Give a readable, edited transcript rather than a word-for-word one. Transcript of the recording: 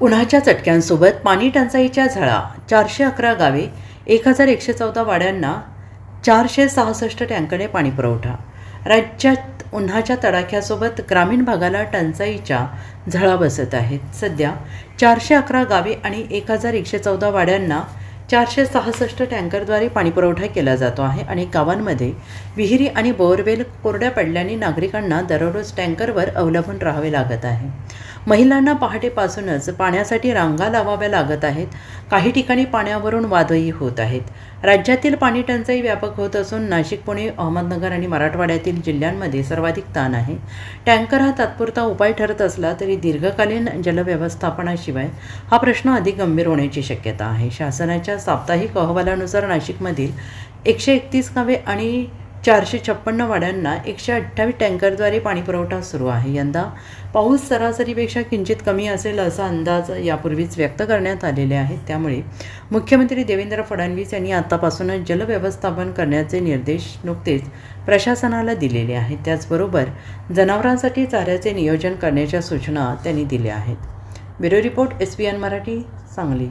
उन्हाच्या चटक्यांसोबत पाणी टंचाईच्या झळा. 411 गावे, 1114 वाड्यांना 466 टँकरने पाणीपुरवठा. राज्यात उन्हाच्या तडाख्यासोबत ग्रामीण भागाला टंचाईच्या झळा बसत आहेत. सध्या 411 गावे आणि 1114 वाड्यांना 466 टँकरद्वारे पाणीपुरवठा केला जातो आहे. अनेक गावांमध्ये विहिरी आणि बोअरवेल कोरड्या पडल्याने नागरिकांना दररोज टँकरवर अवलंबून राहावे लागत आहे. महिलांना पहाटेपासूनच पाण्यासाठी रांगा लावाव्या लागत आहेत. काही ठिकाणी पाण्यावरून वादही होत आहेत. राज्यातील पाणी टंचाई व्यापक होत असून नाशिक, पुणे, अहमदनगर आणि मराठवाड्यातील जिल्ह्यांमध्ये सर्वाधिक ताण आहे. टँकर हा तात्पुरता उपाय ठरत असला तरी दीर्घकालीन जलव्यवस्थापनाशिवाय हा प्रश्न अधिक गंभीर होण्याची शक्यता आहे. शासनाच्या साप्ताहिक अहवालानुसार नाशिकमधील 131 गावे आणि 456 वाड्यांना 128 टँकरद्वारे पाणीपुरवठा सुरू आहे. यंदा पाऊस सरासरीपेक्षा किंचित कमी असेल असा अंदाज यापूर्वीच व्यक्त करण्यात आलेले आहेत. त्यामुळे मुख्यमंत्री देवेंद्र फडणवीस यांनी आतापासूनच जलव्यवस्थापन करण्याचे निर्देश नुकतेच प्रशासनाला दिलेले आहेत. त्याचबरोबर जनावरांसाठी चाऱ्याचे नियोजन करण्याच्या सूचना त्यांनी दिल्या आहेत. Bureau report, SBN Marathi, Sangli.